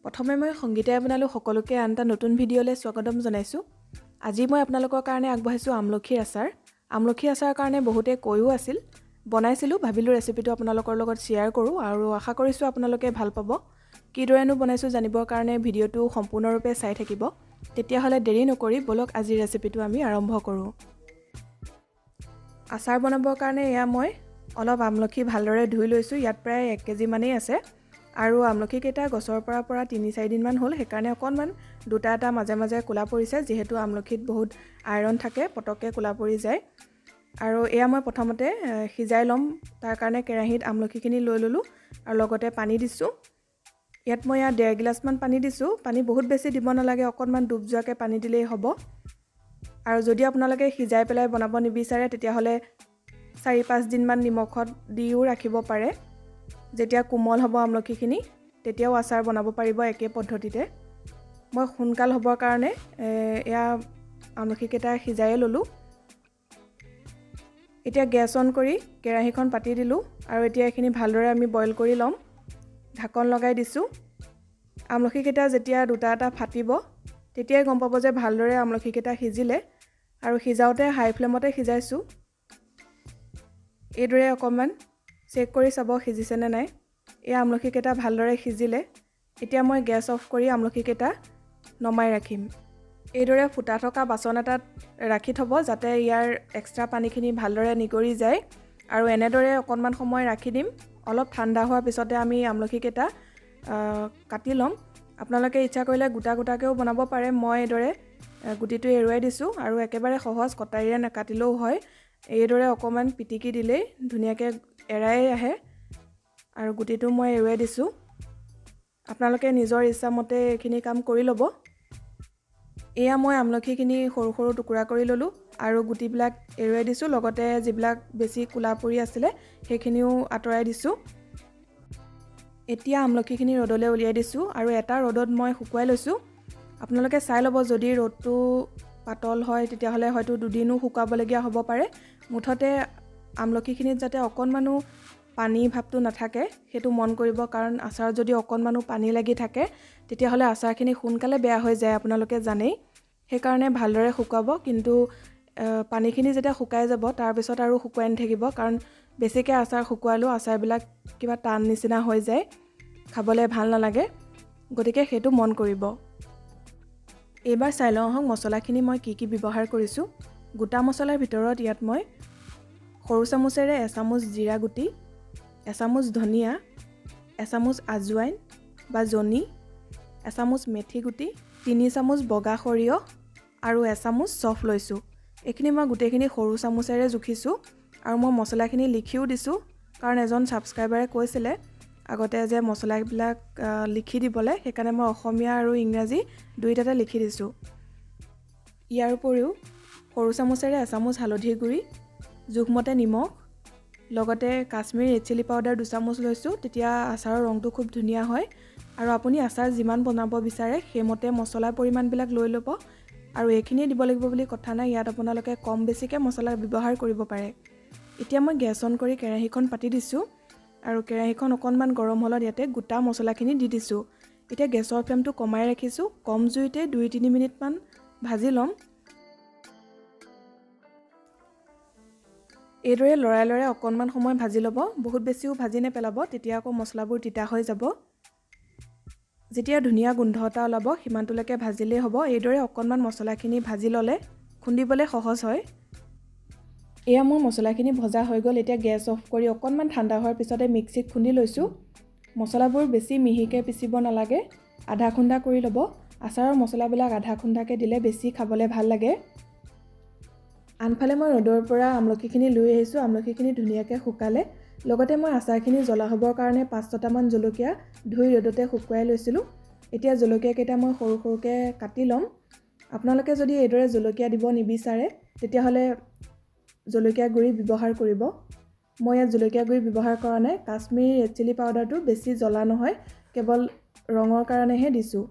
প্ৰথমে মই সংগীতাই আপোনালোক সকলোকে আনটা নতুন ভিডিঅ'লৈ স্বাগতম জনাইছোঁ। আজি মই আপোনালোকৰ কাৰণে আগবঢ়াইছোঁ আমলখিৰ আচাৰ। আমলখিৰ আচাৰৰ কাৰণে বহুতে কৈও আছিল, বনাইছিলোঁ, ভাবিলোঁ ৰেচিপিটো আপোনালোকৰ লগত শ্বেয়াৰ কৰোঁ আৰু আশা কৰিছোঁ আপোনালোকে ভাল পাব। কিদৰেনো বনাইছোঁ জানিবৰ কাৰণে ভিডিঅ'টো সম্পূৰ্ণৰূপে চাই থাকিব। তেতিয়াহ'লে দেৰি নকৰি বলক আজি ৰেচিপিটো আমি আৰম্ভ কৰোঁ। আচাৰ বনাবৰ কাৰণে এয়া মই অলপ আমলখি ভালদৰে ধুই লৈছোঁ। ইয়াত প্ৰায় 1 কেজি মানেই আছে আৰু আমলখিকেইটা গছৰ পৰা 3-4 দিনমান হ'ল, সেইকাৰণে অকণমান দুটা এটা মাজে মাজে কোলা পৰিছে, যিহেতু আমলখিত বহুত আইৰণ থাকে, পটককৈ কোলা পৰি যায়। আৰু এয়া মই প্ৰথমতে সিজাই ল'ম, তাৰ কাৰণে কেৰাহীত আমলখিখিনি লৈ ল'লোঁ আৰু লগতে পানী দিছোঁ। ইয়াত মই 1.5 গিলাচমান পানী দিছোঁ। পানী বহুত বেছি দিব নালাগে, অকণমান ডুব যোৱাকৈ পানী দিলেই হ'ব। আৰু যদি আপোনালোকে সিজাই পেলাই বনাব নিবিচাৰে তেতিয়াহ'লে 4-5 দিনমান নিমখত দিও ৰাখিব পাৰে। যেতিয়া কোমল হ'ব আমলখিখিনি তেতিয়াও আচাৰ বনাব পাৰিব একে পদ্ধতিতে। মই সোনকাল হ'বৰ কাৰণে এয়া আমলখিকেইটা সিজাই ল'লোঁ। এতিয়া গেছ অন কৰি কেৰাহীখন পাতি দিলোঁ আৰু এতিয়া এইখিনি ভালদৰে আমি বইল কৰি ল'ম। ঢাকন লগাই দিছোঁ। আমলখিকেইটা যেতিয়া দুটা এটা ফাটিব তেতিয়াই গম পাব যে ভালদৰে আমলখিকেইটা সিজিলে, আৰু সিজাওঁতে হাই ফ্লেমতে সিজাইছোঁ। এইদৰে অকণমান চেক কৰি চাব সিজিছে নে নাই। এই আমলখিকেইটা ভালদৰে সিজিলে এতিয়া মই গেছ অফ কৰি আমলখিকেইটা নমাই ৰাখিম। এইদৰে ফুটা থকা বাচন এটাত ৰাখি থ'ব, যাতে ইয়াৰ এক্সট্ৰা পানীখিনি ভালদৰে নিগৰি যায়। আৰু এনেদৰে অকণমান সময় ৰাখি দিম। অলপ ঠাণ্ডা হোৱাৰ পিছতে আমি আমলখিকেইটা কাটি ল'ম। আপোনালোকে ইচ্ছা কৰিলে গোটা গোটাকৈও বনাব পাৰে। মই এইদৰে গুটিটো এৰুৱাই দিছোঁ আৰু একেবাৰে সহজ, কটাৰীৰে নাকাটিলেও হয়। এইদৰে অকণমান পিটিকি দিলেই ধুনীয়াকৈ এৰাই আহে আৰু গুটিটো মই এৰুৱাই দিছোঁ। আপোনালোকে নিজৰ ইচ্ছামতে এইখিনি কাম কৰি ল'ব। এয়া মই আমলখিখিনি সৰু সৰু টুকুৰা কৰি ল'লোঁ আৰু গুটিবিলাক এৰুৱাই দিছোঁ, লগতে যিবিলাক বেছি কোলা পৰি আছিলে সেইখিনিও আঁতৰাই দিছোঁ। এতিয়া আমলখিখিনি ৰ'দলৈ উলিয়াই দিছোঁ আৰু এটা ৰ'দত মই শুকুৱাই লৈছোঁ। আপোনালোকে চাই ল'ব, যদি ৰ'দটো পাতল হয় তেতিয়াহ'লে হয়তো 2 দিনো শুকাবলগীয়া হ'ব পাৰে। মুঠতে আমলখিখিনিত যাতে অকণমানো পানী ভাৱটো নাথাকে সেইটো মন কৰিব, কাৰণ আচাৰত যদি অকণমানো পানী লাগি থাকে তেতিয়াহ'লে আচাৰখিনি সোনকালে বেয়া হৈ যায়, আপোনালোকে জানেই। সেইকাৰণে ভালদৰে শুকুৱাব, কিন্তু পানীখিনি যেতিয়া শুকাই যাব তাৰপিছত আৰু শুকুৱাই নাথাকিব, কাৰণ বেছিকৈ আচাৰ শুকুৱালেও আচাৰবিলাক কিবা টান নিচিনা হৈ যায়, খাবলৈ ভাল নালাগে। গতিকে সেইটো মন কৰিব। এইবাৰ চাই লওঁ আহক মছলাখিনি মই কি কি ব্যৱহাৰ কৰিছোঁ। গোটা মছলাৰ ভিতৰত ইয়াত মই সৰু চামুচেৰে এচামুচ জিৰা গুটি, এচামুচ ধনিয়া, এচামুচ আজৱাইন বা জনি, এচামুচ মেথি গুটি, 3 চামুচ বগা সৰিয়হ আৰু এচামুচ চফ লৈছোঁ। এইখিনি মই গোটেইখিনি সৰু চামুচেৰে জুখিছোঁ আৰু মই মছলাখিনি লিখিও দিছোঁ, কাৰণ এজন ছাবস্ক্ৰাইবাৰে কৈছিলে আগতে যে মছলাবিলাক লিখি দিবলৈ, সেইকাৰণে মই অসমীয়া আৰু ইংৰাজী দুয়োটাতে লিখি দিছোঁ। ইয়াৰ উপৰিও সৰু চামুচেৰে এচামুচ হালধিৰ গুড়ি, জোখমতে নিমখ, লগতে কাশ্মীৰী ৰেড চিলি পাউডাৰ 2 চামুচ লৈছোঁ, তেতিয়া আচাৰৰ ৰংটো খুব ধুনীয়া হয়। আৰু আপুনি আচাৰ যিমান বনাব বিচাৰে সেইমতে মছলাৰ পৰিমাণবিলাক লৈ ল'ব, আৰু এইখিনিয়ে দিব লাগিব বুলি কথা নাই, ইয়াত আপোনালোকে কম বেছিকৈ মছলা ব্যৱহাৰ কৰিব পাৰে। এতিয়া মই গেছ অন কৰি কেৰাহীখন পাতি দিছোঁ আৰু কেৰাহীখন অকণমান গৰম হ'লত ইয়াতে গোটা মছলাখিনি দি দিছোঁ। এতিয়া গেছৰ ফ্লেমটো কমাই ৰাখিছোঁ, কম জুইতে 2-3 মিনিটমান ভাজি ল'ম। এইদৰে লৰাই লৰাই অকণমান সময় ভাজি ল'ব, বহুত বেছিও ভাজি নেপেলাব, তেতিয়া আকৌ মছলাবোৰ তিতা হৈ যাব। যেতিয়া ধুনীয়া গোন্ধ এটা ওলাব সিমানটোলৈকে ভাজিলেই হ'ব। এইদৰে অকণমান মছলাখিনি ভাজি ল'লে খুন্দিবলৈ সহজ হয়। এয়া মোৰ মছলাখিনি ভজা হৈ গ'ল। এতিয়া গেছ অফ কৰি অকণমান ঠাণ্ডা হোৱাৰ পিছতে মিক্সিত খুন্দি লৈছোঁ। মছলাবোৰ বেছি মিহিকৈ পিচিব নালাগে, আধা খুন্দা কৰি ল'ব। আচাৰৰ মছলাবিলাক আধা খুন্দাকৈ দিলে বেছি খাবলৈ ভাল লাগে। আনফালে মই ৰ'দৰ পৰা আমলখিখিনি লৈ আহিছোঁ। আমলখিখিনি ধুনীয়াকৈ শুকালে, লগতে মই আচাৰখিনি জ্বলা হ'বৰ কাৰণে 5-6টামান জলকীয়া ধুই ৰ'দতে শুকুৱাই লৈছিলোঁ। এতিয়া জলকীয়াকেইটা মই সৰু সৰুকৈ কাটি ল'ম। আপোনালোকে যদি এইদৰে জলকীয়া দিব নিবিচাৰে তেতিয়াহ'লে জলকীয়া গুড়ি ব্যৱহাৰ কৰিব। মই ইয়াত জলকীয়া গুড়ি ব্যৱহাৰ কৰা নাই। কাশ্মীৰী ৰেড চিলি পাউডাৰটো বেছি জ্বলা নহয়, কেৱল ৰঙৰ কাৰণেহে দিছোঁ।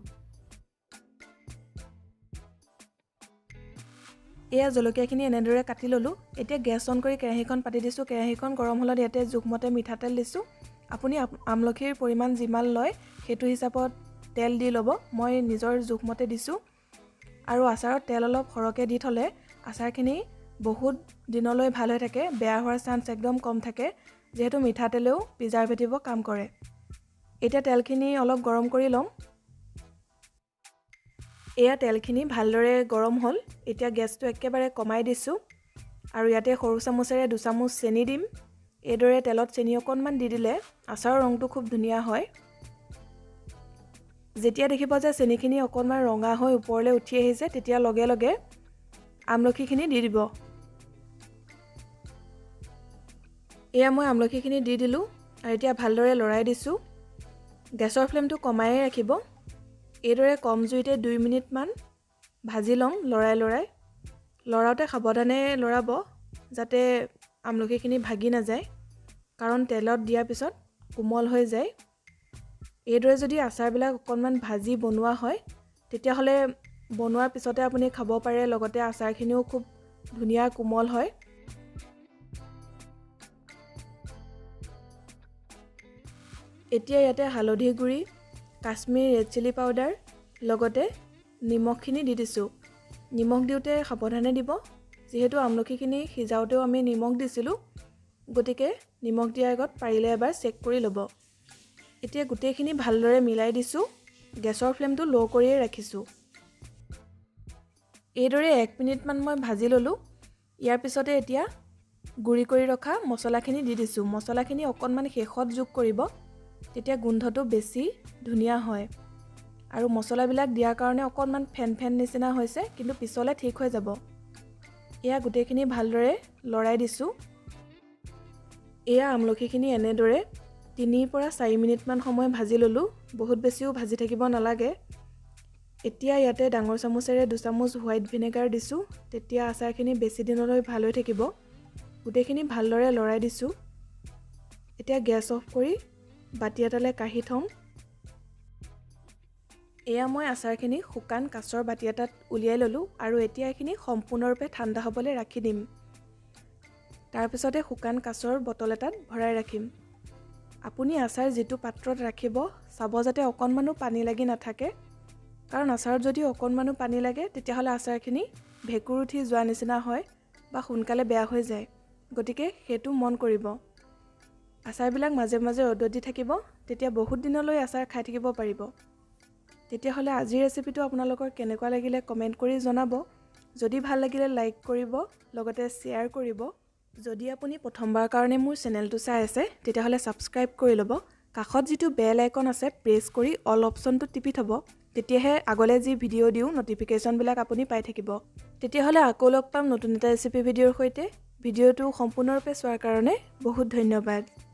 এয়া জলকীয়াখিনি এনেদৰে কাটি ল'লোঁ। এতিয়া গেছ অন কৰি কেৰাহীখন পাতি দিছোঁ। কেৰাহীখন গৰম হ'লত ইয়াতে জোখমতে মিঠাতেল দিছোঁ। আপুনি আমলখিৰ পৰিমাণ যিমান লয় সেইটো হিচাপত তেল দি ল'ব মই নিজৰ জোখমতে দিছোঁ আৰু আচাৰত তেল অলপ সৰহকৈ দি থ'লে আচাৰখিনি বহুত দিনলৈ ভাল হৈ থাকে বেয়া হোৱাৰ চান্স একদম কম থাকে যিহেতু মিঠাতেলেও প্ৰিজাৰ্ভেটিভৰ কাম কৰে এতিয়া তেলখিনি অলপ গৰম কৰি ল'ম এয়া তেলখিনি ভালদৰে গৰম হ'ল এতিয়া গেছটো একেবাৰে কমাই দিছোঁ আৰু ইয়াতে সৰু চামুচেৰে 2 চামুচ চেনি দিম এইদৰে তেলত চেনি অকণমান দি দিলে আচাৰৰ ৰংটো খুব ধুনীয়া হয় যেতিয়া দেখিব যে চেনিখিনি অকণমান ৰঙা হৈ ওপৰলৈ উঠি আহিছে তেতিয়া লগে লগে আমলখিখিনি দি দিব এয়া মই আমলখিখিনি দি দিলোঁ আৰু এতিয়া ভালদৰে লৰাই দিছোঁ গেছৰ ফ্লেমটো কমাই ৰাখিব এইদৰে কম জুইতে 2 মিনিটমান ভাজি লওঁ লৰাওঁতে সাৱধানে লৰাব যাতে আমলখিখিনি ভাগি নাযায় কাৰণ তেলত দিয়াৰ পিছত কোমল হৈ যায় এইদৰে যদি আচাৰবিলাক অকণমান ভাজি বনোৱা হয় তেতিয়াহ'লে বনোৱাৰ পিছতে আপুনি খাব পাৰে লগতে আচাৰখিনিও খুব ধুনীয়া কোমল হয় এতিয়া ইয়াতে হালধি গুড়ি কাশ্মীৰ ৰেড চিলি পাউডাৰ লগতে নিমখখিনি দি দিছোঁ নিমখ দিওঁতে সাৱধানে দিব যিহেতু আমলখিখিনি সিজাওঁতেও আমি নিমখ দিছিলোঁ গতিকে নিমখ দিয়াৰ আগত পাৰিলে এবাৰ চেক কৰি ল'ব এতিয়া গোটেইখিনি ভালদৰে মিলাই দিছোঁ গেছৰ ফ্লেমটো ল' কৰিয়ে ৰাখিছোঁ এইদৰে 1 মিনিটমান মই ভাজি ল'লোঁ ইয়াৰ পিছতে এতিয়া গুড়ি কৰি ৰখা মছলাখিনি দি দিছোঁ মছলাখিনি অকণমান শেষত যোগ কৰিব তেতিয়া গোন্ধটো বেছি ধুনীয়া হয় আৰু মছলাবিলাক দিয়াৰ কাৰণে অকণমান ফেন নিচিনা হৈছে কিন্তু পিছলে ঠিক হৈ যাব এয়া গোটেইখিনি ভালদৰে লৰাই দিছোঁ এয়া আমলখিখিনি এনেদৰে 3 পৰা 4 মিনিটমান সময় ভাজি ল'লোঁ বহুত বেছিও ভাজি থাকিব নালাগে এতিয়া ইয়াতে ডাঙৰ চামুচেৰে 2 চামুচ হোৱাইট ভিনেগাৰ দিছোঁ তেতিয়া আচাৰখিনি বেছি দিনলৈ ভাল হৈ থাকিব গোটেইখিনি ভালদৰে লৰাই দিছোঁ এতিয়া গেছ অফ কৰি বাটি এটালৈ কাঢ়ি থওঁ এয়া মই আচাৰখিনি শুকান কাঁচৰ বাটি এটাত উলিয়াই ল'লোঁ আৰু এতিয়া এইখিনি সম্পূৰ্ণৰূপে ঠাণ্ডা হ'বলৈ ৰাখি দিম তাৰপিছতে শুকান কাঁচৰ বটল এটাত ভৰাই ৰাখিম আপুনি আচাৰ যিটো পাত্ৰত ৰাখিব চাব যাতে অকণমানো পানী লাগি নাথাকে কাৰণ আচাৰত যদি অকণমানো পানী লাগে তেতিয়াহ'লে আচাৰখিনি ভেঁকুৰ উঠি যোৱা নিচিনা হয় বা সোনকালে বেয়া হৈ যায় গতিকে সেইটো মন কৰিব আচাৰবিলাক মাজে মাজে ৰ'দত দি থাকিব তেতিয়া বহুত দিনলৈ আচাৰ খাই থাকিব পাৰিব তেতিয়াহ'লে আজিৰ ৰেচিপিটো আপোনালোকৰ কেনেকুৱা লাগিলে কমেণ্ট কৰি জনাব যদি ভাল লাগিলে লাইক কৰিব লগতে শ্বেয়াৰ কৰিব যদি আপুনি প্ৰথমবাৰৰ কাৰণে মোৰ চেনেলটো চাই আছে তেতিয়াহ'লে ছাবস্ক্ৰাইব কৰি ল'ব কাষত যিটো বেল আইকন আছে প্ৰেছ কৰি অল অপশ্যনটো টিপি থ'ব তেতিয়াহে আগলৈ যি ভিডিঅ' দিওঁ নটিফিকেশ্যনবিলাক আপুনি পাই থাকিব তেতিয়াহ'লে আকৌ লগ পাম নতুন এটা ৰেচিপি ভিডিঅ'ৰ সৈতে ভিডিঅ'টো সম্পূৰ্ণৰূপে চোৱাৰ কাৰণে বহুত ধন্যবাদ